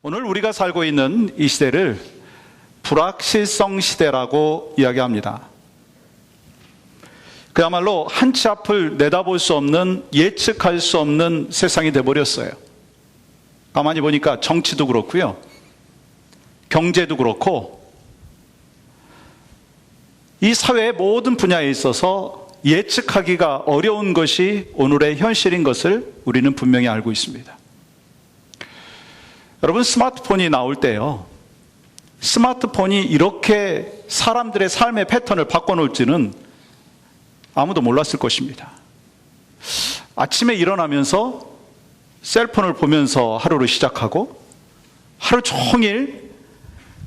오늘 우리가 살고 있는 이 시대를 불확실성 시대라고 이야기합니다. 그야말로 한 치 앞을 내다볼 수 없는, 예측할 수 없는 세상이 돼버렸어요. 가만히 보니까 정치도 그렇고요, 경제도 그렇고, 이 사회의 모든 분야에 있어서 예측하기가 어려운 것이 오늘의 현실인 것을 우리는 분명히 알고 있습니다. 여러분, 스마트폰이 나올 때요, 스마트폰이 이렇게 사람들의 삶의 패턴을 바꿔놓을지는 아무도 몰랐을 것입니다. 아침에 일어나면서 셀폰을 보면서 하루를 시작하고 하루 종일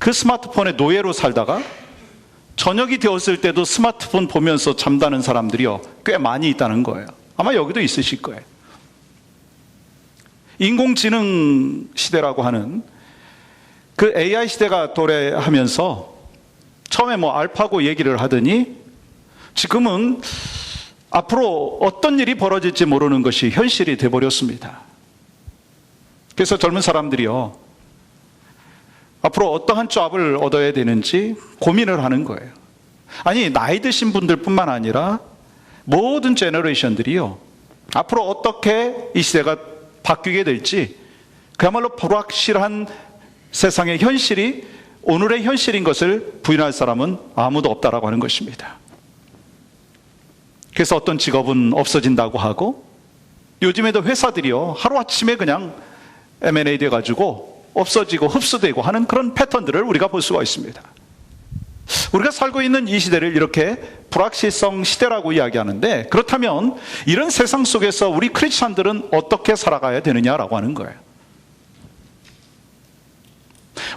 그 스마트폰의 노예로 살다가 저녁이 되었을 때도 스마트폰 보면서 잠드는 사람들이요, 꽤 많이 있다는 거예요. 아마 여기도 있으실 거예요. 인공지능 시대라고 하는 그 AI 시대가 도래하면서 처음에 알파고 얘기를 하더니 지금은 앞으로 어떤 일이 벌어질지 모르는 것이 현실이 돼버렸습니다. 그래서 젊은 사람들이요, 앞으로 어떠한 잡을 얻어야 되는지 고민을 하는 거예요. 아니, 나이 드신 분들 뿐만 아니라 모든 제너레이션들이요, 앞으로 어떻게 이 시대가 바뀌게 될지, 그야말로 불확실한 세상의 현실이 오늘의 현실인 것을 부인할 사람은 아무도 없다라고 하는 것입니다. 그래서 어떤 직업은 없어진다고 하고, 요즘에도 회사들이요, 하루아침에 그냥 M&A 돼가지고 없어지고 흡수되고 하는 그런 패턴들을 우리가 볼 수가 있습니다. 우리가 살고 있는 이 시대를 이렇게 불확실성 시대라고 이야기하는데, 그렇다면 이런 세상 속에서 우리 크리스찬들은 어떻게 살아가야 되느냐라고 하는 거예요.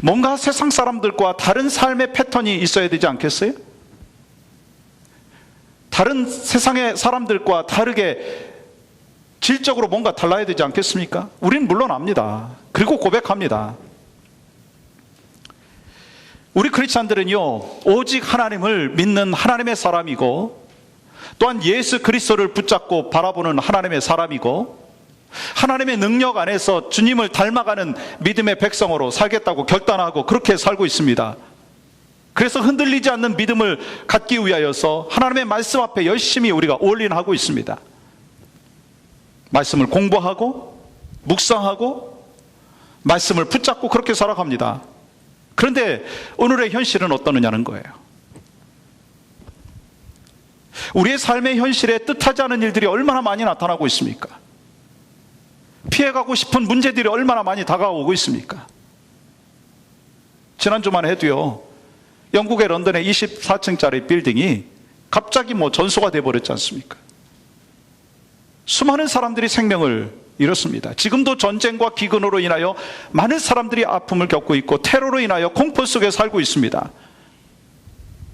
뭔가 세상 사람들과 다른 삶의 패턴이 있어야 되지 않겠어요? 다른 세상의 사람들과 다르게 질적으로 뭔가 달라야 되지 않겠습니까? 우리는 물론 압니다. 그리고 고백합니다. 우리 크리스찬들은요, 오직 하나님을 믿는 하나님의 사람이고, 또한 예수 그리스도를 붙잡고 바라보는 하나님의 사람이고, 하나님의 능력 안에서 주님을 닮아가는 믿음의 백성으로 살겠다고 결단하고 그렇게 살고 있습니다. 그래서 흔들리지 않는 믿음을 갖기 위하여서 하나님의 말씀 앞에 열심히 우리가 올인하고 있습니다. 말씀을 공부하고 묵상하고 말씀을 붙잡고 그렇게 살아갑니다. 그런데 오늘의 현실은 어떠느냐는 거예요. 우리의 삶의 현실에 뜻하지 않은 일들이 얼마나 많이 나타나고 있습니까? 피해가고 싶은 문제들이 얼마나 많이 다가오고 있습니까? 지난주만 해도요, 영국의 런던의 24층짜리 빌딩이 갑자기 전소가 돼버렸지 않습니까? 수많은 사람들이 생명을 잃었습니다. 지금도 전쟁과 기근으로 인하여 많은 사람들이 아픔을 겪고 있고, 테러로 인하여 공포 속에 살고 있습니다.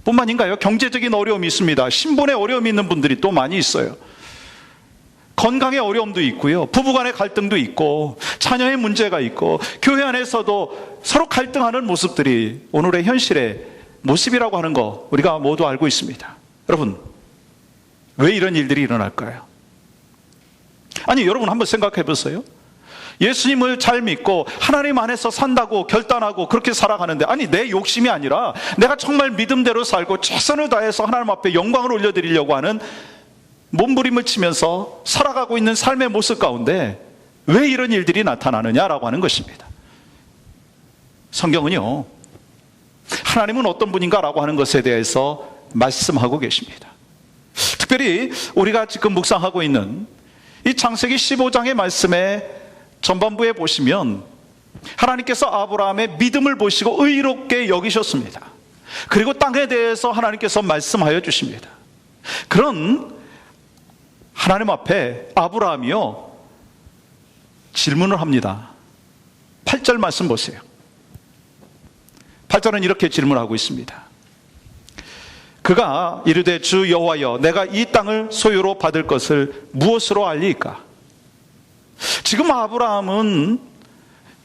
뿐만인가요? 경제적인 어려움이 있습니다. 신분의 어려움이 있는 분들이 또 많이 있어요. 건강의 어려움도 있고요, 부부간의 갈등도 있고, 자녀의 문제가 있고, 교회 안에서도 서로 갈등하는 모습들이 오늘의 현실의 모습이라고 하는 거 우리가 모두 알고 있습니다. 여러분, 왜 이런 일들이 일어날까요? 아니, 여러분 한번 생각해 보세요. 예수님을 잘 믿고 하나님 안에서 산다고 결단하고 그렇게 살아가는데, 아니, 내 욕심이 아니라 내가 정말 믿음대로 살고 최선을 다해서 하나님 앞에 영광을 올려드리려고 하는 몸부림을 치면서 살아가고 있는 삶의 모습 가운데 왜 이런 일들이 나타나느냐라고 하는 것입니다. 성경은요, 하나님은 어떤 분인가라고 하는 것에 대해서 말씀하고 계십니다. 특별히 우리가 지금 묵상하고 있는 이 창세기 15장의 말씀의 전반부에 보시면 하나님께서 아브라함의 믿음을 보시고 의롭게 여기셨습니다. 그리고 땅에 대해서 하나님께서 말씀하여 주십니다. 그런 하나님 앞에 아브라함이요, 질문을 합니다. 8절 말씀 보세요. 8절은 이렇게 질문하고 있습니다. 그가 이르되, 주 여호와여, 내가 이 땅을 소유로 받을 것을 무엇으로 알리까? 지금 아브라함은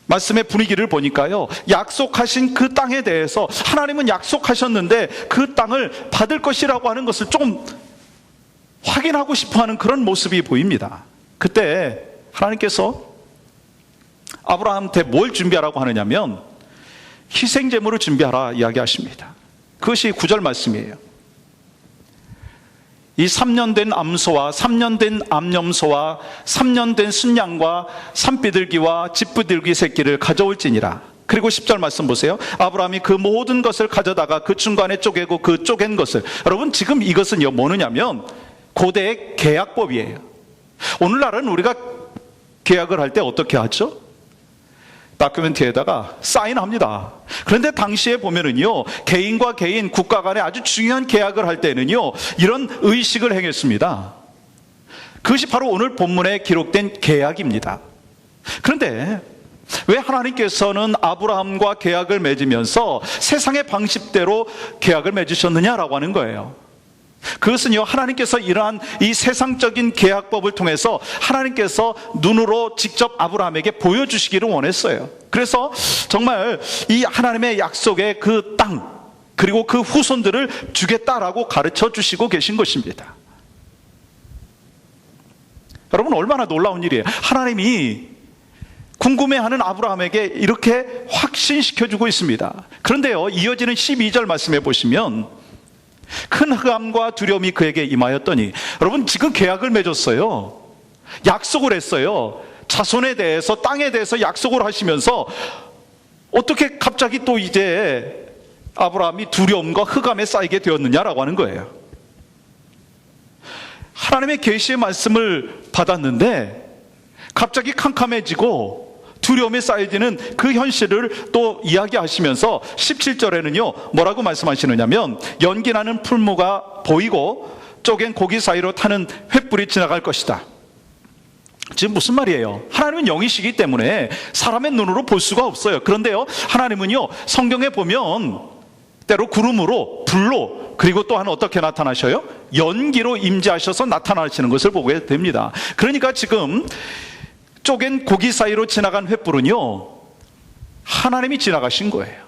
말씀의 분위기를 보니까요, 약속하신 그 땅에 대해서 하나님은 약속하셨는데 그 땅을 받을 것이라고 하는 것을 조금 확인하고 싶어하는 그런 모습이 보입니다. 그때 하나님께서 아브라함한테 뭘 준비하라고 하느냐면 희생제물을 준비하라 이야기하십니다. 그것이 9절 말씀이에요. 이 3년 된 암소와 3년 된 암염소와 3년 된 순양과 산비둘기와 집비둘기 새끼를 가져올지니라. 그리고 10절 말씀 보세요. 아브라함이 그 모든 것을 가져다가 그 중간에 쪼개고 그 쪼갠 것을, 여러분 지금 이것은요 뭐느냐면 고대의 계약법이에요. 오늘날은 우리가 계약을 할 때 어떻게 하죠? 다큐멘트에다가 사인합니다. 그런데 당시에 보면은요, 개인과 개인, 국가 간에 아주 중요한 계약을 할 때는요, 이런 의식을 행했습니다. 그것이 바로 오늘 본문에 기록된 계약입니다. 그런데 왜 하나님께서는 아브라함과 계약을 맺으면서 세상의 방식대로 계약을 맺으셨느냐라고 하는 거예요. 그것은요, 하나님께서 이러한 이 세상적인 계약법을 통해서 하나님께서 눈으로 직접 아브라함에게 보여주시기를 원했어요. 그래서 정말 이 하나님의 약속의 그 땅, 그리고 그 후손들을 주겠다라고 가르쳐 주시고 계신 것입니다. 여러분, 얼마나 놀라운 일이에요. 하나님이 궁금해하는 아브라함에게 이렇게 확신시켜주고 있습니다. 그런데요, 이어지는 12절 말씀해 보시면 큰 흑암과 두려움이 그에게 임하였더니, 여러분 지금 계약을 맺었어요. 약속을 했어요. 자손에 대해서, 땅에 대해서 약속을 하시면서 어떻게 갑자기 또 이제 아브라함이 두려움과 흑암에 쌓이게 되었느냐라고 하는 거예요. 하나님의 계시의 말씀을 받았는데 갑자기 캄캄해지고 두려움에 쌓여지는 그 현실을 또 이야기하시면서 17절에는요 뭐라고 말씀하시느냐면, 연기나는 풀무가 보이고 쪼갠 고기 사이로 타는 횃불이 지나갈 것이다. 지금 무슨 말이에요? 하나님은 영이시기 때문에 사람의 눈으로 볼 수가 없어요. 그런데요, 하나님은요 성경에 보면 때로 구름으로, 불로, 그리고 또한 어떻게 나타나셔요? 연기로 임재하셔서 나타나시는 것을 보게 됩니다. 그러니까 지금 쪼갠 고기 사이로 지나간 횃불은요 하나님이 지나가신 거예요.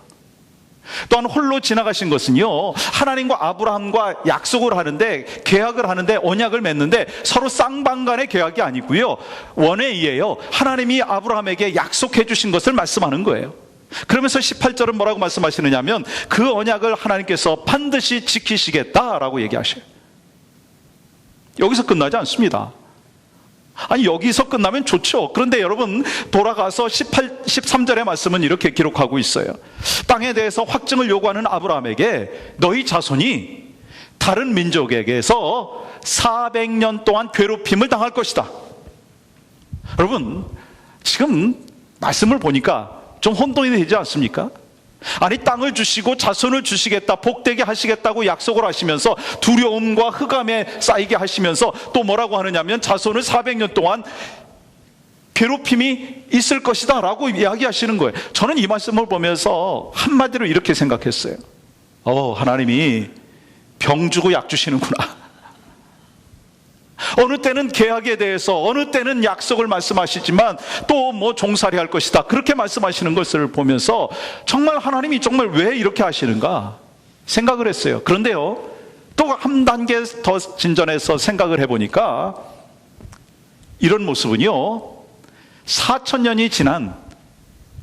또한 홀로 지나가신 것은요, 하나님과 아브라함과 약속을 하는데, 계약을 하는데, 언약을 맺는데 서로 쌍방간의 계약이 아니고요, 원회의예요. 하나님이 아브라함에게 약속해 주신 것을 말씀하는 거예요. 그러면서 18절은 뭐라고 말씀하시느냐면, 그 언약을 하나님께서 반드시 지키시겠다라고 얘기하셔요. 여기서 끝나지 않습니다. 아니, 여기서 끝나면 좋죠. 그런데 여러분, 돌아가서 13절의 말씀은 이렇게 기록하고 있어요. 땅에 대해서 확증을 요구하는 아브라함에게 너희 자손이 다른 민족에게서 400년 동안 괴롭힘을 당할 것이다. 여러분, 지금 말씀을 보니까 좀 혼돈이 되지 않습니까? 아니, 땅을 주시고 자손을 주시겠다, 복되게 하시겠다고 약속을 하시면서 두려움과 흑암에 쌓이게 하시면서 또 뭐라고 하느냐면 자손을 400년 동안 괴롭힘이 있을 것이다 라고 이야기하시는 거예요. 저는 이 말씀을 보면서 한마디로 이렇게 생각했어요. 하나님이 병 주고 약 주시는구나. 어느 때는 계약에 대해서, 어느 때는 약속을 말씀하시지만 또 뭐 종살이 할 것이다, 그렇게 말씀하시는 것을 보면서 정말 하나님이 정말 왜 이렇게 하시는가 생각을 했어요. 그런데요, 또 한 단계 더 진전해서 생각을 해보니까 이런 모습은요 4000년이 지난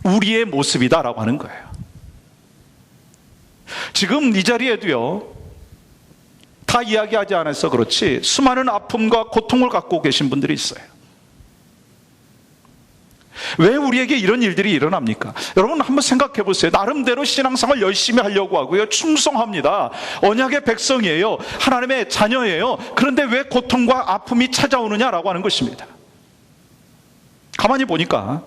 우리의 모습이다라고 하는 거예요. 지금 이 자리에도요, 다 이야기하지 않아서 그렇지 수많은 아픔과 고통을 갖고 계신 분들이 있어요. 왜 우리에게 이런 일들이 일어납니까? 여러분 한번 생각해 보세요. 나름대로 신앙생활 열심히 하려고 하고요, 충성합니다. 언약의 백성이에요. 하나님의 자녀예요. 그런데 왜 고통과 아픔이 찾아오느냐라고 하는 것입니다. 가만히 보니까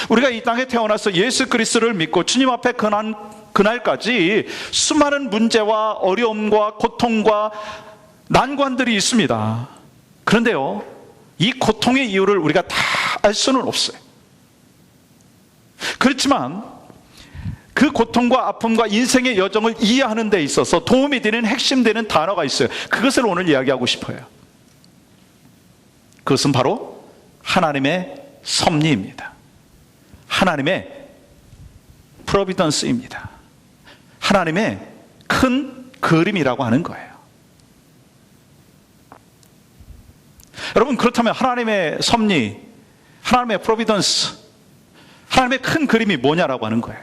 우리가 이 땅에 태어나서 예수 그리스도를 믿고 주님 앞에 그날까지 수많은 문제와 어려움과 고통과 난관들이 있습니다. 그런데요, 이 고통의 이유를 우리가 다 알 수는 없어요. 그렇지만 그 고통과 아픔과 인생의 여정을 이해하는 데 있어서 도움이 되는 핵심되는 단어가 있어요. 그것을 오늘 이야기하고 싶어요. 그것은 바로 하나님의 섭리입니다. 하나님의 프로비던스입니다. 하나님의 큰 그림이라고 하는 거예요. 여러분, 그렇다면 하나님의 섭리, 하나님의 프로비던스, 하나님의 큰 그림이 뭐냐라고 하는 거예요.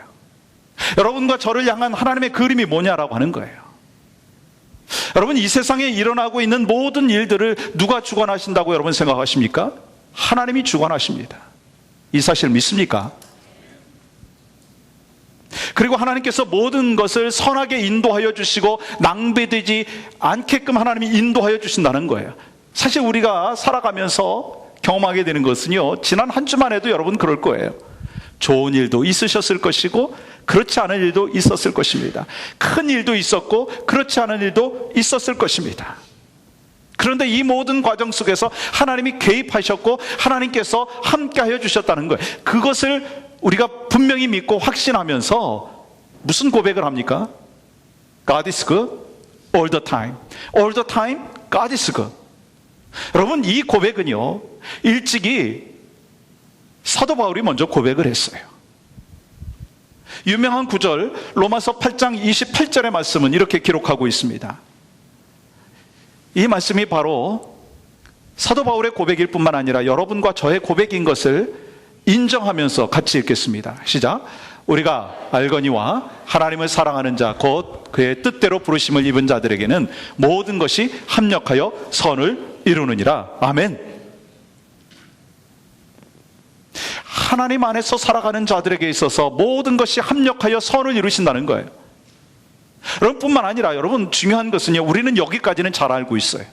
여러분과 저를 향한 하나님의 그림이 뭐냐라고 하는 거예요. 여러분, 이 세상에 일어나고 있는 모든 일들을 누가 주관하신다고 여러분 생각하십니까? 하나님이 주관하십니다. 이 사실 믿습니까? 그리고 하나님께서 모든 것을 선하게 인도하여 주시고 낭비되지 않게끔 하나님이 인도하여 주신다는 거예요. 사실 우리가 살아가면서 경험하게 되는 것은요, 지난 한 주만 해도 여러분 그럴 거예요. 좋은 일도 있으셨을 것이고 그렇지 않은 일도 있었을 것입니다. 큰 일도 있었고 그렇지 않은 일도 있었을 것입니다. 그런데 이 모든 과정 속에서 하나님이 개입하셨고 하나님께서 함께 하여 주셨다는 거예요. 그것을 우리가 분명히 믿고 확신하면서 무슨 고백을 합니까? God is good all the time. All the time God is good. 여러분, 이 고백은요, 일찍이 사도 바울이 먼저 고백을 했어요. 유명한 구절 로마서 8장 28절의 말씀은 이렇게 기록하고 있습니다. 이 말씀이 바로 사도 바울의 고백일 뿐만 아니라 여러분과 저의 고백인 것을 인정하면서 같이 읽겠습니다. 시작. 우리가 알거니와 하나님을 사랑하는 자 곧 그의 뜻대로 부르심을 입은 자들에게는 모든 것이 합력하여 선을 이루느니라. 아멘. 하나님 안에서 살아가는 자들에게 있어서 모든 것이 합력하여 선을 이루신다는 거예요. 여러분 뿐만 아니라 여러분, 중요한 것은요, 우리는 여기까지는 잘 알고 있어요.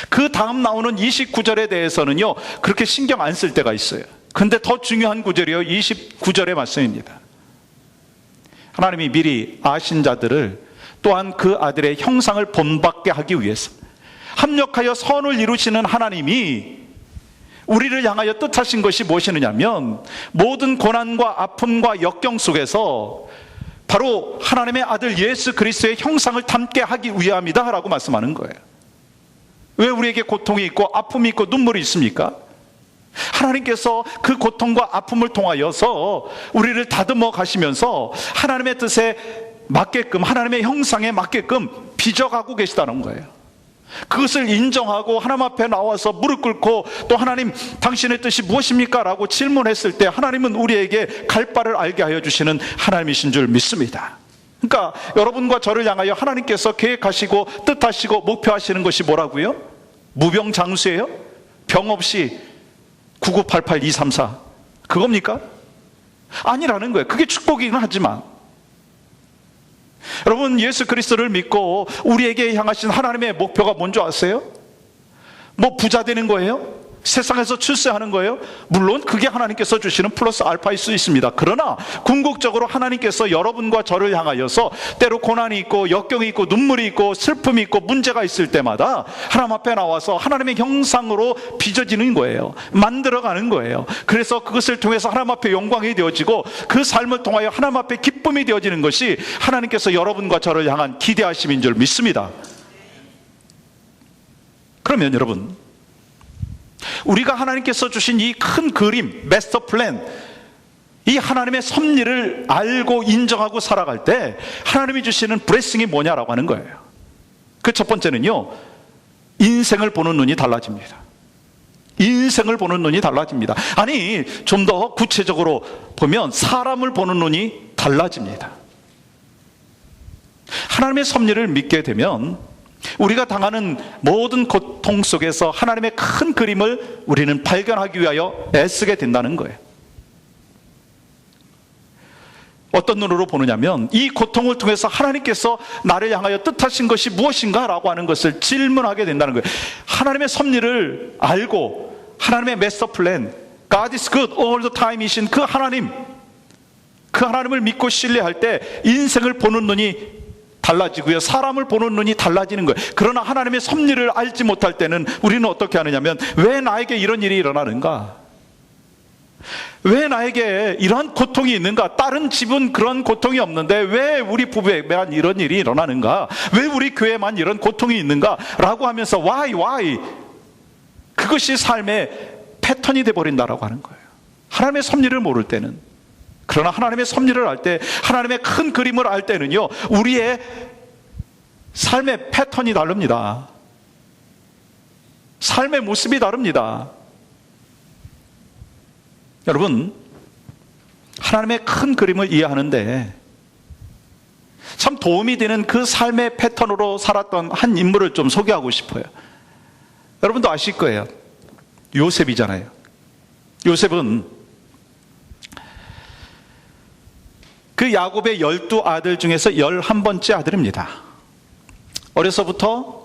그 다음 나오는 29절에 대해서는요, 그렇게 신경 안 쓸 때가 있어요. 근데 더 중요한 구절이요, 29절의 말씀입니다. 하나님이 미리 아신 자들을 또한 그 아들의 형상을 본받게 하기 위해서 합력하여 선을 이루시는 하나님이 우리를 향하여 뜻하신 것이 무엇이냐면, 모든 고난과 아픔과 역경 속에서 바로 하나님의 아들 예수 그리스도의 형상을 담게 하기 위함이다 라고 말씀하는 거예요. 왜 우리에게 고통이 있고 아픔이 있고 눈물이 있습니까? 하나님께서 그 고통과 아픔을 통하여서 우리를 다듬어 가시면서 하나님의 뜻에 맞게끔, 하나님의 형상에 맞게끔 빚어가고 계시다는 거예요. 그것을 인정하고 하나님 앞에 나와서 무릎 꿇고 또 하나님, 당신의 뜻이 무엇입니까? 라고 질문했을 때 하나님은 우리에게 갈 바를 알게 하여 주시는 하나님이신 줄 믿습니다. 그러니까 여러분과 저를 향하여 하나님께서 계획하시고 뜻하시고 목표하시는 것이 뭐라고요? 무병장수예요? 병 없이 9988234 그겁니까? 아니라는 거예요. 그게 축복이긴 하지만, 여러분, 예수 그리스도를 믿고 우리에게 향하신 하나님의 목표가 뭔지 아세요? 뭐 부자 되는 거예요? 세상에서 출세하는 거예요? 물론 그게 하나님께서 주시는 플러스 알파일 수 있습니다. 그러나 궁극적으로 하나님께서 여러분과 저를 향하여서 때로 고난이 있고 역경이 있고 눈물이 있고 슬픔이 있고 문제가 있을 때마다 하나님 앞에 나와서 하나님의 형상으로 빚어지는 거예요. 만들어가는 거예요. 그래서 그것을 통해서 하나님 앞에 영광이 되어지고 그 삶을 통하여 하나님 앞에 기쁨이 되어지는 것이 하나님께서 여러분과 저를 향한 기대하심인 줄 믿습니다. 그러면 여러분, 우리가 하나님께서 주신 이 큰 그림, 마스터 플랜, 이 하나님의 섭리를 알고 인정하고 살아갈 때 하나님이 주시는 블레싱이 뭐냐라고 하는 거예요. 그 첫 번째는요, 인생을 보는 눈이 달라집니다. 인생을 보는 눈이 달라집니다. 아니, 좀 더 구체적으로 보면 사람을 보는 눈이 달라집니다. 하나님의 섭리를 믿게 되면 우리가 당하는 모든 고통 속에서 하나님의 큰 그림을 우리는 발견하기 위하여 애쓰게 된다는 거예요. 어떤 눈으로 보느냐면, 이 고통을 통해서 하나님께서 나를 향하여 뜻하신 것이 무엇인가 라고 하는 것을 질문하게 된다는 거예요. 하나님의 섭리를 알고 하나님의 마스터 플랜, God is good all the time 이신 그 하나님, 그 하나님을 믿고 신뢰할 때 인생을 보는 눈이 달라지고요, 사람을 보는 눈이 달라지는 거예요. 그러나 하나님의 섭리를 알지 못할 때는 우리는 어떻게 하느냐면, 왜 나에게 이런 일이 일어나는가? 왜 나에게 이러한 고통이 있는가? 다른 집은 그런 고통이 없는데 왜 우리 부부에만 이런 일이 일어나는가? 왜 우리 교회만 이런 고통이 있는가? 라고 하면서 why? 그것이 삶의 패턴이 돼버린다라고 하는 거예요. 하나님의 섭리를 모를 때는. 그러나 하나님의 섭리를 알 때, 하나님의 큰 그림을 알 때는요, 우리의 삶의 패턴이 다릅니다. 삶의 모습이 다릅니다. 여러분, 하나님의 큰 그림을 이해하는데 참 도움이 되는 그 삶의 패턴으로 살았던 한 인물을 좀 소개하고 싶어요. 여러분도 아실 거예요. 요셉이잖아요. 요셉은 그 야곱의 12아들 중에서 11번째 아들입니다. 어려서부터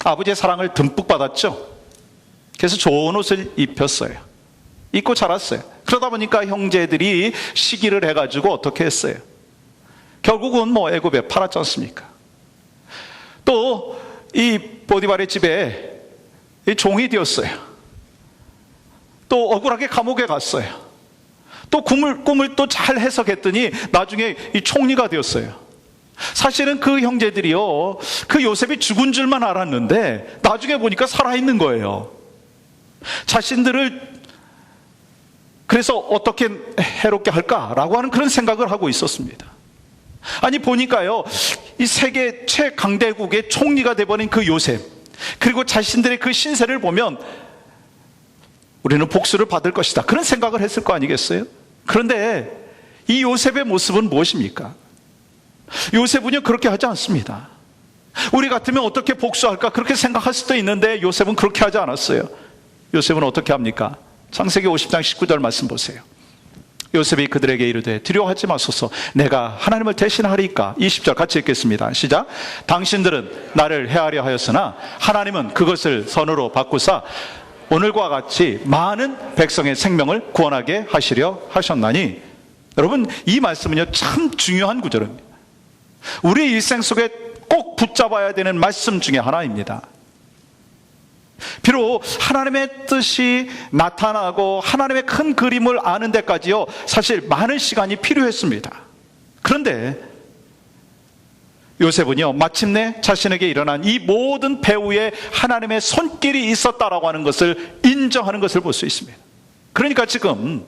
아버지의 사랑을 듬뿍 받았죠. 그래서 좋은 옷을 입혔어요. 입고 자랐어요. 그러다 보니까 형제들이 시기를 해가지고 어떻게 했어요? 결국은 애굽에 팔았지 않습니까? 또 이 보디발의 집에 종이 되었어요. 또 억울하게 감옥에 갔어요. 또 꿈을 또 잘 해석했더니 나중에 이 총리가 되었어요. 사실은 그 형제들이요, 그 요셉이 죽은 줄만 알았는데 나중에 보니까 살아있는 거예요. 자신들을 그래서 어떻게 해롭게 할까라고 하는 그런 생각을 하고 있었습니다. 아니 보니까요, 이 세계 최강대국의 총리가 돼버린 그 요셉, 그리고 자신들의 그 신세를 보면 우리는 복수를 받을 것이다, 그런 생각을 했을 거 아니겠어요? 그런데 이 요셉의 모습은 무엇입니까? 요셉은요 그렇게 하지 않습니다. 우리 같으면 어떻게 복수할까 그렇게 생각할 수도 있는데 요셉은 그렇게 하지 않았어요. 요셉은 어떻게 합니까? 창세기 50장 19절 말씀 보세요. 요셉이 그들에게 이르되 두려워하지 마소서, 내가 하나님을 대신하리까. 20절 같이 읽겠습니다. 시작. 당신들은 나를 해하려 하였으나 하나님은 그것을 선으로 바꾸사 오늘과 같이 많은 백성의 생명을 구원하게 하시려 하셨나니. 여러분, 이 말씀은요 참 중요한 구절입니다. 우리 일생 속에 꼭 붙잡아야 되는 말씀 중에 하나입니다. 비록 하나님의 뜻이 나타나고 하나님의 큰 그림을 아는 데까지요 사실 많은 시간이 필요했습니다. 그런데 요셉은요 마침내 자신에게 일어난 이 모든 배후에 하나님의 손길이 있었다라고 하는 것을 인정하는 것을 볼 수 있습니다. 그러니까 지금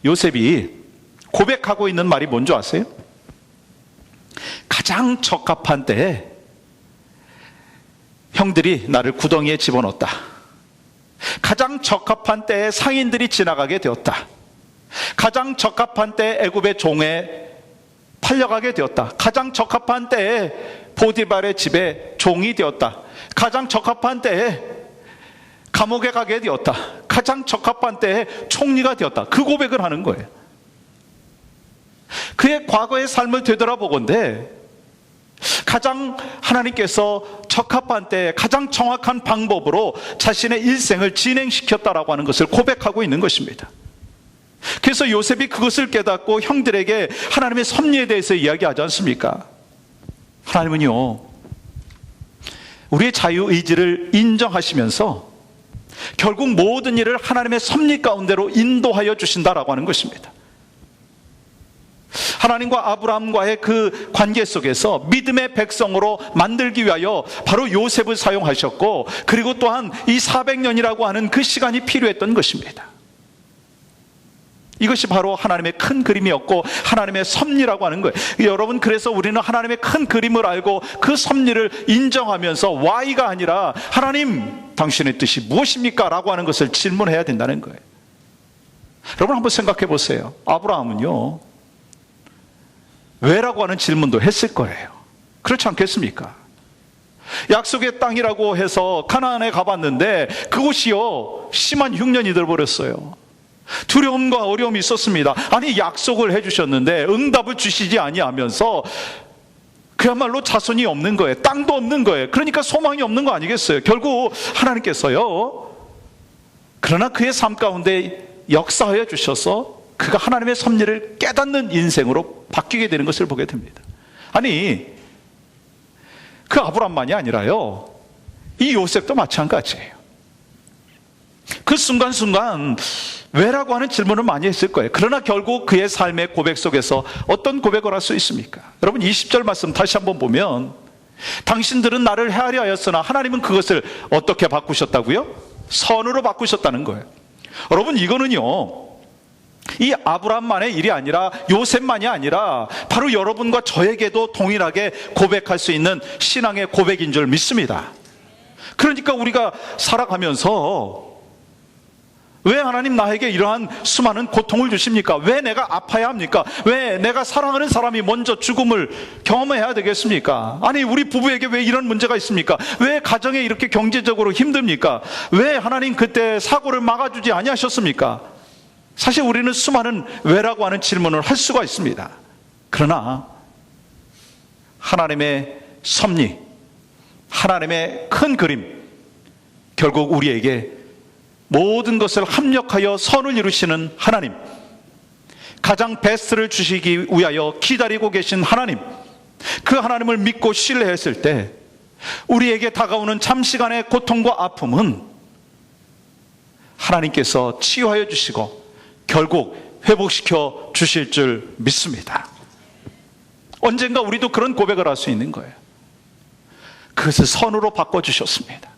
요셉이 고백하고 있는 말이 뭔지 아세요? 가장 적합한 때에 형들이 나를 구덩이에 집어넣었다. 가장 적합한 때에 상인들이 지나가게 되었다. 가장 적합한 때에 애굽의 종에 팔려가게 되었다. 가장 적합한 때에 보디발의 집에 종이 되었다. 가장 적합한 때에 감옥에 가게 되었다. 가장 적합한 때에 총리가 되었다. 그 고백을 하는 거예요. 그의 과거의 삶을 되돌아보건대 가장 하나님께서 적합한 때에 가장 정확한 방법으로 자신의 일생을 진행시켰다라고 하는 것을 고백하고 있는 것입니다. 그래서 요셉이 그것을 깨닫고 형들에게 하나님의 섭리에 대해서 이야기하지 않습니까? 하나님은요 우리의 자유의지를 인정하시면서 결국 모든 일을 하나님의 섭리 가운데로 인도하여 주신다라고 하는 것입니다. 하나님과 아브라함과의 그 관계 속에서 믿음의 백성으로 만들기 위하여 바로 요셉을 사용하셨고, 그리고 또한 이 400년이라고 하는 그 시간이 필요했던 것입니다. 이것이 바로 하나님의 큰 그림이었고 하나님의 섭리라고 하는 거예요. 여러분, 그래서 우리는 하나님의 큰 그림을 알고 그 섭리를 인정하면서 Why가 아니라 하나님 당신의 뜻이 무엇입니까? 라고 하는 것을 질문해야 된다는 거예요. 여러분 한번 생각해 보세요. 아브라함은요 왜라고 하는 질문도 했을 거예요. 그렇지 않겠습니까? 약속의 땅이라고 해서 가나안에 가봤는데 그곳이요 심한 흉년이 들어버렸어요. 두려움과 어려움이 있었습니다. 아니 약속을 해주셨는데 응답을 주시지 아니하면서 그야말로 자손이 없는 거예요. 땅도 없는 거예요. 그러니까 소망이 없는 거 아니겠어요? 결국 하나님께서요 그러나 그의 삶 가운데 역사하여 주셔서 그가 하나님의 섭리를 깨닫는 인생으로 바뀌게 되는 것을 보게 됩니다. 아니 그 아브람만이 아니라요 이 요셉도 마찬가지예요. 그 순간순간 왜라고 하는 질문을 많이 했을 거예요. 그러나 결국 그의 삶의 고백 속에서 어떤 고백을 할 수 있습니까? 여러분 20절 말씀 다시 한번 보면 당신들은 나를 해하려 하였으나 하나님은 그것을 어떻게 바꾸셨다고요? 선으로 바꾸셨다는 거예요. 여러분 이거는요 이 아브라함만의 일이 아니라 요셉만이 아니라 바로 여러분과 저에게도 동일하게 고백할 수 있는 신앙의 고백인 줄 믿습니다. 그러니까 우리가 살아가면서 왜 하나님 나에게 이러한 수많은 고통을 주십니까? 왜 내가 아파야 합니까? 왜 내가 사랑하는 사람이 먼저 죽음을 경험해야 되겠습니까? 아니, 우리 부부에게 왜 이런 문제가 있습니까? 왜 가정에 이렇게 경제적으로 힘듭니까? 왜 하나님 그때 사고를 막아주지 아니하셨습니까? 사실 우리는 수많은 왜라고 하는 질문을 할 수가 있습니다. 그러나 하나님의 섭리, 하나님의 큰 그림, 결국 우리에게 모든 것을 합력하여 선을 이루시는 하나님, 가장 베스트를 주시기 위하여 기다리고 계신 하나님, 그 하나님을 믿고 신뢰했을 때 우리에게 다가오는 잠시간의 고통과 아픔은 하나님께서 치유하여 주시고 결국 회복시켜 주실 줄 믿습니다. 언젠가 우리도 그런 고백을 할 수 있는 거예요. 그것을 선으로 바꿔주셨습니다.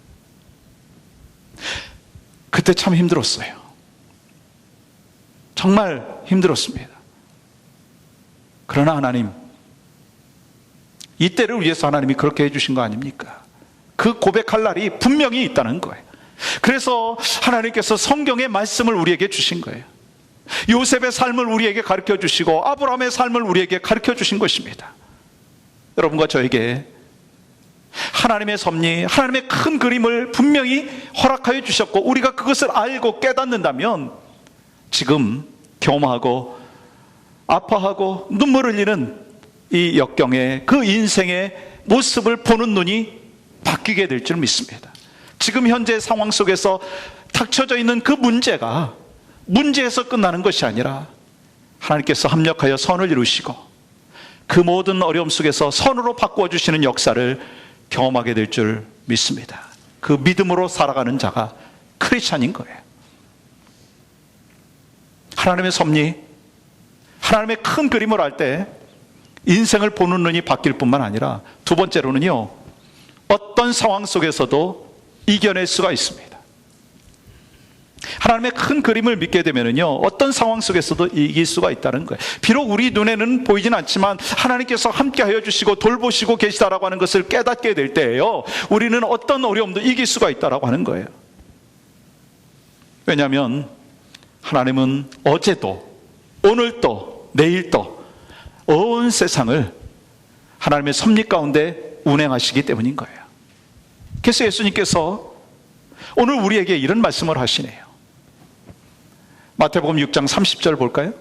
그때 참 힘들었어요. 정말 힘들었습니다. 그러나 하나님, 이때를 위해서 하나님이 그렇게 해주신 거 아닙니까? 그 고백할 날이 분명히 있다는 거예요. 그래서 하나님께서 성경의 말씀을 우리에게 주신 거예요. 요셉의 삶을 우리에게 가르쳐 주시고 아브라함의 삶을 우리에게 가르쳐 주신 것입니다. 여러분과 저에게 하나님의 섭리, 하나님의 큰 그림을 분명히 허락하여 주셨고 우리가 그것을 알고 깨닫는다면 지금 경험하고 아파하고 눈물 흘리는 이 역경의 그 인생의 모습을 보는 눈이 바뀌게 될 줄 믿습니다. 지금 현재 상황 속에서 닥쳐져 있는 그 문제가 문제에서 끝나는 것이 아니라 하나님께서 합력하여 선을 이루시고 그 모든 어려움 속에서 선으로 바꾸어 주시는 역사를 경험하게 될 줄 믿습니다. 그 믿음으로 살아가는 자가 크리스찬인 거예요. 하나님의 섭리, 하나님의 큰 그림을 알 때 인생을 보는 눈이 바뀔 뿐만 아니라 두 번째로는요, 어떤 상황 속에서도 이겨낼 수가 있습니다. 하나님의 큰 그림을 믿게 되면요, 어떤 상황 속에서도 이길 수가 있다는 거예요. 비록 우리 눈에는 보이진 않지만 하나님께서 함께 하여 주시고 돌보시고 계시다라고 하는 것을 깨닫게 될 때에요, 우리는 어떤 어려움도 이길 수가 있다라고 하는 거예요. 왜냐하면 하나님은 어제도 오늘도 내일도 온 세상을 하나님의 섭리 가운데 운행하시기 때문인 거예요. 그래서 예수님께서 오늘 우리에게 이런 말씀을 하시네요. 마태복음 6장 30절 볼까요?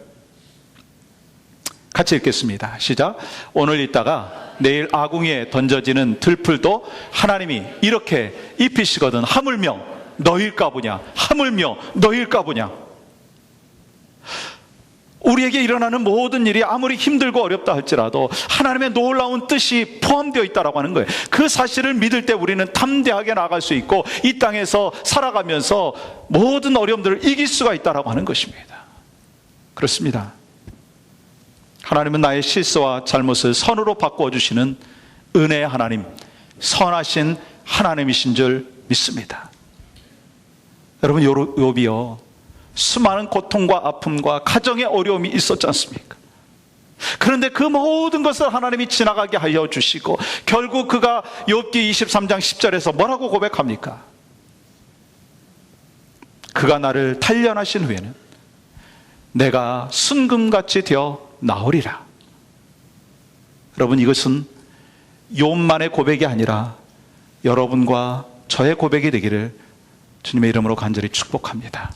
같이 읽겠습니다. 시작. 오늘 있다가 내일 아궁이에 던져지는 들풀도 하나님이 이렇게 입히시거든 하물며 너일까 보냐, 하물며 너일까 보냐. 우리에게 일어나는 모든 일이 아무리 힘들고 어렵다 할지라도 하나님의 놀라운 뜻이 포함되어 있다고 하는 거예요. 그 사실을 믿을 때 우리는 담대하게 나아갈 수 있고 이 땅에서 살아가면서 모든 어려움들을 이길 수가 있다고 하는 것입니다. 그렇습니다. 하나님은 나의 실수와 잘못을 선으로 바꾸어 주시는 은혜의 하나님, 선하신 하나님이신 줄 믿습니다. 여러분, 욥이요, 수많은 고통과 아픔과 가정의 어려움이 있었지 않습니까? 그런데 그 모든 것을 하나님이 지나가게 하여 주시고 결국 그가 욥기 23장 10절에서 뭐라고 고백합니까? 그가 나를 단련하신 후에는 내가 순금같이 되어 나오리라. 여러분, 이것은 욥만의 고백이 아니라 여러분과 저의 고백이 되기를 주님의 이름으로 간절히 축복합니다.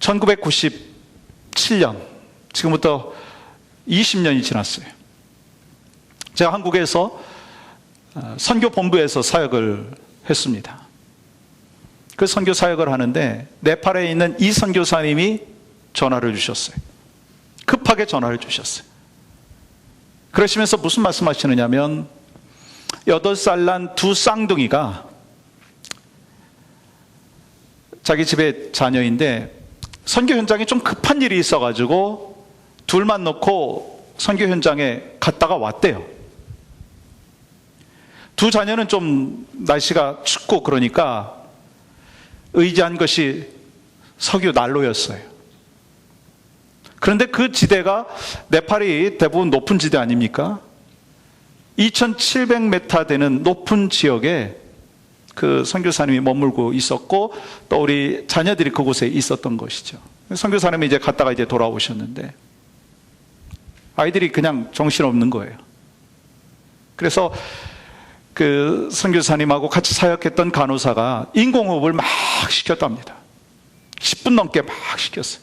1997년, 지금부터 20년이 지났어요. 제가 한국에서 선교본부에서 사역을 했습니다. 그 선교 사역을 하는데 네팔에 있는 이 선교사님이 전화를 주셨어요. 급하게 전화를 주셨어요. 그러시면서 무슨 말씀하시느냐면 8살 난 두 쌍둥이가 자기 집에 자녀인데 선교 현장에 좀 급한 일이 있어가지고 둘만 놓고 선교 현장에 갔다가 왔대요. 두 자녀는 좀 날씨가 춥고 그러니까 의지한 것이 석유 난로였어요. 그런데 그 지대가 네팔이 대부분 높은 지대 아닙니까? 2700m 되는 높은 지역에 그 선교사님이 머물고 있었고 또 우리 자녀들이 그곳에 있었던 것이죠. 선교사님이 이제 갔다가 이제 돌아오셨는데 아이들이 그냥 정신없는 거예요. 그래서 그 선교사님하고 같이 사역했던 간호사가 인공호흡을 막 시켰답니다. 10분 넘게 막 시켰어요.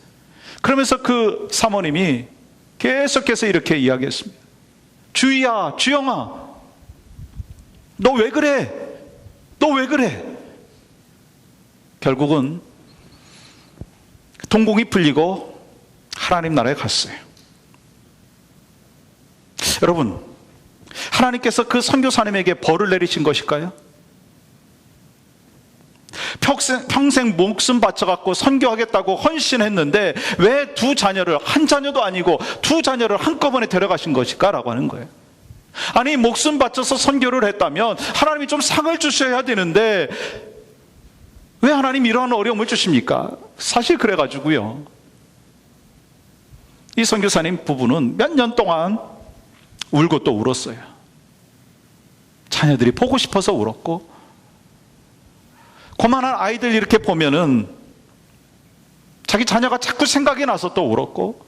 그러면서 그 사모님이 계속해서 이렇게 이야기했습니다. 주희야, 주영아, 너 왜 그래? 너 왜 그래? 결국은 동공이 풀리고 하나님 나라에 갔어요. 여러분, 하나님께서 그 선교사님에게 벌을 내리신 것일까요? 평생 목숨 바쳐갖고 선교하겠다고 헌신했는데 왜 두 자녀를, 한 자녀도 아니고 두 자녀를 한꺼번에 데려가신 것일까라고 하는 거예요. 아니, 목숨 바쳐서 선교를 했다면 하나님이 좀 상을 주셔야 되는데 왜 하나님 이러한 어려움을 주십니까? 사실 그래가지고요, 이 선교사님 부부는 몇 년 동안 울고 또 울었어요. 자녀들이 보고 싶어서 울었고, 고만한 아이들 이렇게 보면은 자기 자녀가 자꾸 생각이 나서 또 울었고,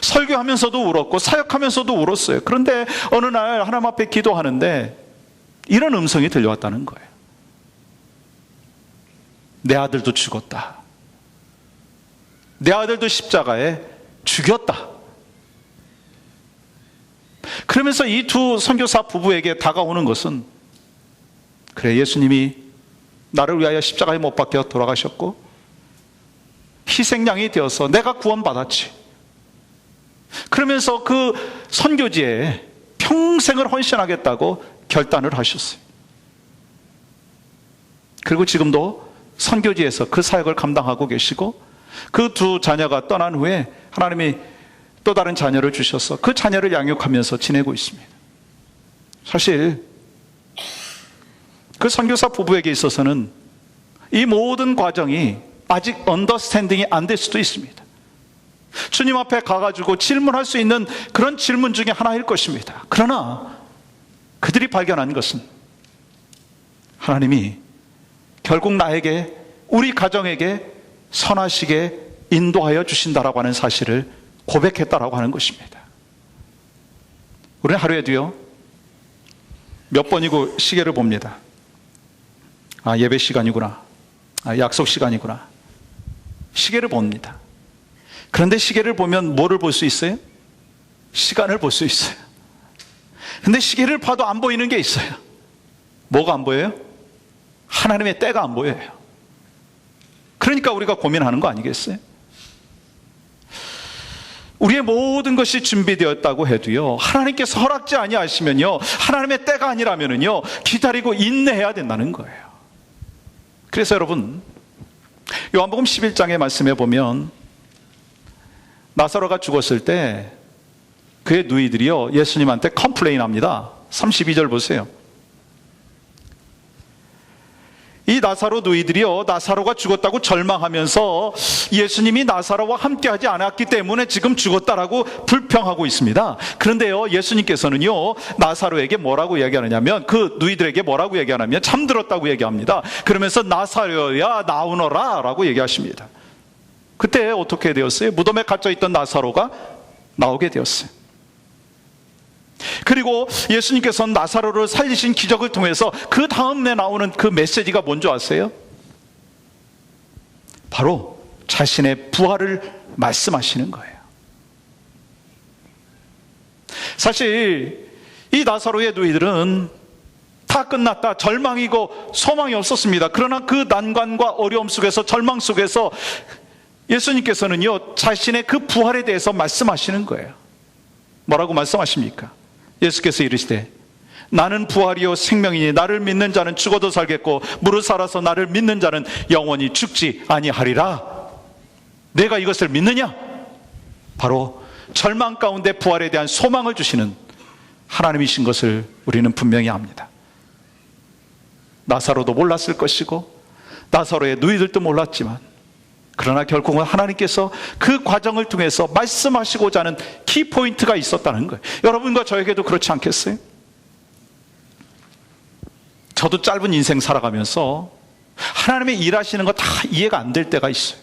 설교하면서도 울었고, 사역하면서도 울었어요. 그런데 어느 날 하나님 앞에 기도하는데 이런 음성이 들려왔다는 거예요. 내 아들도 죽었다. 내 아들도 십자가에 죽였다. 그러면서 이 두 선교사 부부에게 다가오는 것은, 그래, 예수님이 나를 위하여 십자가에 못 박혀 돌아가셨고 희생양이 되어서 내가 구원받았지. 그러면서 그 선교지에 평생을 헌신하겠다고 결단을 하셨어요. 그리고 지금도 선교지에서 그 사역을 감당하고 계시고, 그 두 자녀가 떠난 후에 하나님이 또 다른 자녀를 주셔서 그 자녀를 양육하면서 지내고 있습니다. 사실 그 선교사 부부에게 있어서는 이 모든 과정이 아직 언더스탠딩이 안 될 수도 있습니다. 주님 앞에 가가지고 질문할 수 있는 그런 질문 중에 하나일 것입니다. 그러나 그들이 발견한 것은 하나님이 결국 나에게, 우리 가정에게 선하시게 인도하여 주신다라고 하는 사실을 고백했다라고 하는 것입니다. 우리는 하루에도요, 몇 번이고 시계를 봅니다. 아, 예배 시간이구나. 아, 약속 시간이구나. 시계를 봅니다. 그런데 시계를 보면 뭐를 볼 수 있어요? 시간을 볼 수 있어요. 근데 시계를 봐도 안 보이는 게 있어요. 뭐가 안 보여요? 하나님의 때가 안 보여요. 그러니까 우리가 고민하는 거 아니겠어요? 우리의 모든 것이 준비되었다고 해도요, 하나님께서 허락지 아니하시면요, 하나님의 때가 아니라면요, 기다리고 인내해야 된다는 거예요. 그래서 여러분, 요한복음 11장의 말씀에 보면 나사로가 죽었을 때 그의 누이들이요, 예수님한테 컴플레인 합니다. 32절 보세요. 이 나사로 누이들이요, 나사로가 죽었다고 절망하면서 예수님이 나사로와 함께하지 않았기 때문에 지금 죽었다라고 불평하고 있습니다. 그런데요, 예수님께서는요, 나사로에게 뭐라고 얘기하느냐면, 그 누이들에게 뭐라고 얘기하냐면 잠들었다고 얘기합니다. 그러면서 나사로야 나오너라 라고 얘기하십니다. 그때 어떻게 되었어요? 무덤에 갇혀있던 나사로가 나오게 되었어요. 그리고 예수님께서는 나사로를 살리신 기적을 통해서 그 다음에 나오는 그 메시지가 뭔지 아세요? 바로 자신의 부활을 말씀하시는 거예요. 사실 이 나사로의 누이들은 다 끝났다, 절망이고 소망이 없었습니다. 그러나 그 난관과 어려움 속에서, 절망 속에서 예수님께서는요, 자신의 그 부활에 대해서 말씀하시는 거예요. 뭐라고 말씀하십니까? 예수께서 이르시되 나는 부활이요 생명이니 나를 믿는 자는 죽어도 살겠고 무릇 살아서 나를 믿는 자는 영원히 죽지 아니하리라. 내가 이것을 믿느냐? 바로 절망 가운데 부활에 대한 소망을 주시는 하나님이신 것을 우리는 분명히 압니다. 나사로도 몰랐을 것이고 나사로의 누이들도 몰랐지만, 그러나 결국은 하나님께서 그 과정을 통해서 말씀하시고자 하는 키포인트가 있었다는 거예요. 여러분과 저에게도 그렇지 않겠어요? 저도 짧은 인생 살아가면서 하나님의 일하시는 거 다 이해가 안 될 때가 있어요.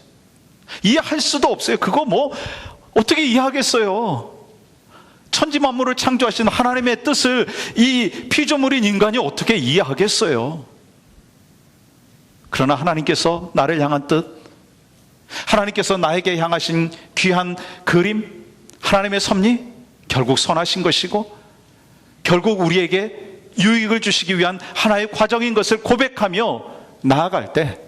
이해할 수도 없어요. 그거 뭐 어떻게 이해하겠어요? 천지 만물을 창조하신 하나님의 뜻을 이 피조물인 인간이 어떻게 이해하겠어요? 그러나 하나님께서 나를 향한 뜻, 하나님께서 나에게 향하신 귀한 그림, 하나님의 섭리, 결국 선하신 것이고 결국 우리에게 유익을 주시기 위한 하나의 과정인 것을 고백하며 나아갈 때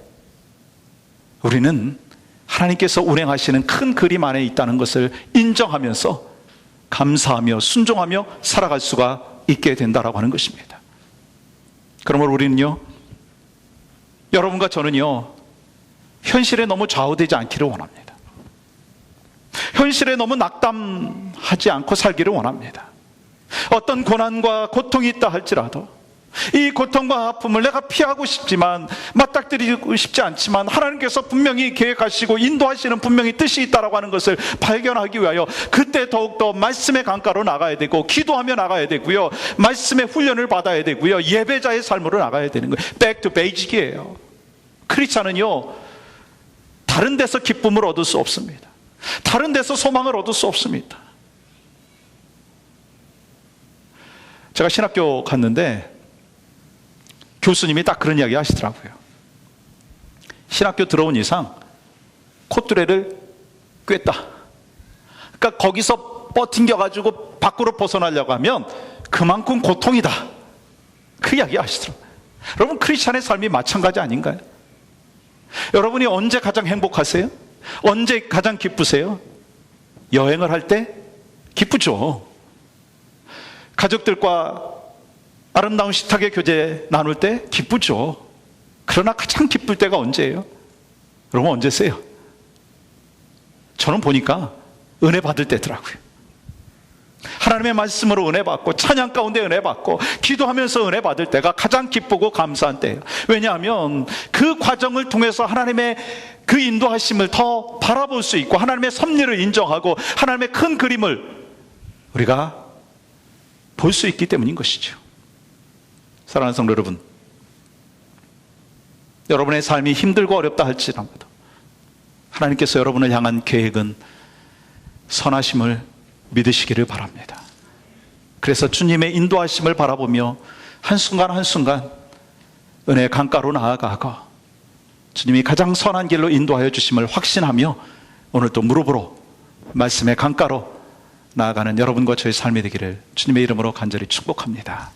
우리는 하나님께서 운행하시는 큰 그림 안에 있다는 것을 인정하면서 감사하며 순종하며 살아갈 수가 있게 된다라고 하는 것입니다. 그러므로 우리는요, 여러분과 저는요, 현실에 너무 좌우되지 않기를 원합니다. 현실에 너무 낙담하지 않고 살기를 원합니다. 어떤 고난과 고통이 있다 할지라도 이 고통과 아픔을 내가 피하고 싶지만, 맞닥뜨리고 싶지 않지만 하나님께서 분명히 계획하시고 인도하시는 분명히 뜻이 있다라고 하는 것을 발견하기 위하여 그때 더욱더 말씀의 강가로 나가야 되고 기도하며 나가야 되고요, 말씀의 훈련을 받아야 되고요, 예배자의 삶으로 나가야 되는 거예요. Back to basic이에요. 크리스찬은요, 다른 데서 기쁨을 얻을 수 없습니다. 다른 데서 소망을 얻을 수 없습니다. 제가 신학교 갔는데 교수님이 딱 그런 이야기 하시더라고요. 신학교 들어온 이상 콧뚜레를 꿰다. 그러니까 거기서 버팅겨가지고 밖으로 벗어나려고 하면 그만큼 고통이다. 그 이야기 하시더라고요. 여러분, 크리스찬의 삶이 마찬가지 아닌가요? 여러분이 언제 가장 행복하세요? 언제 가장 기쁘세요? 여행을 할 때 기쁘죠. 가족들과 아름다운 식탁의 교제 나눌 때 기쁘죠. 그러나 가장 기쁠 때가 언제예요? 여러분, 언제세요? 저는 보니까 은혜 받을 때더라고요. 하나님의 말씀으로 은혜 받고 찬양 가운데 은혜 받고 기도하면서 은혜 받을 때가 가장 기쁘고 감사한 때예요. 왜냐하면 그 과정을 통해서 하나님의 그 인도하심을 더 바라볼 수 있고 하나님의 섭리를 인정하고 하나님의 큰 그림을 우리가 볼 수 있기 때문인 것이죠. 사랑하는 성도 여러분, 여러분의 삶이 힘들고 어렵다 할지라도 하나님께서 여러분을 향한 계획은 선하심을 믿으시기를 바랍니다. 그래서 주님의 인도하심을 바라보며 한순간 한순간 은혜의 강가로 나아가고 주님이 가장 선한 길로 인도하여 주심을 확신하며 오늘 또 무릎으로 말씀의 강가로 나아가는 여러분과 저의 삶이 되기를 주님의 이름으로 간절히 축복합니다.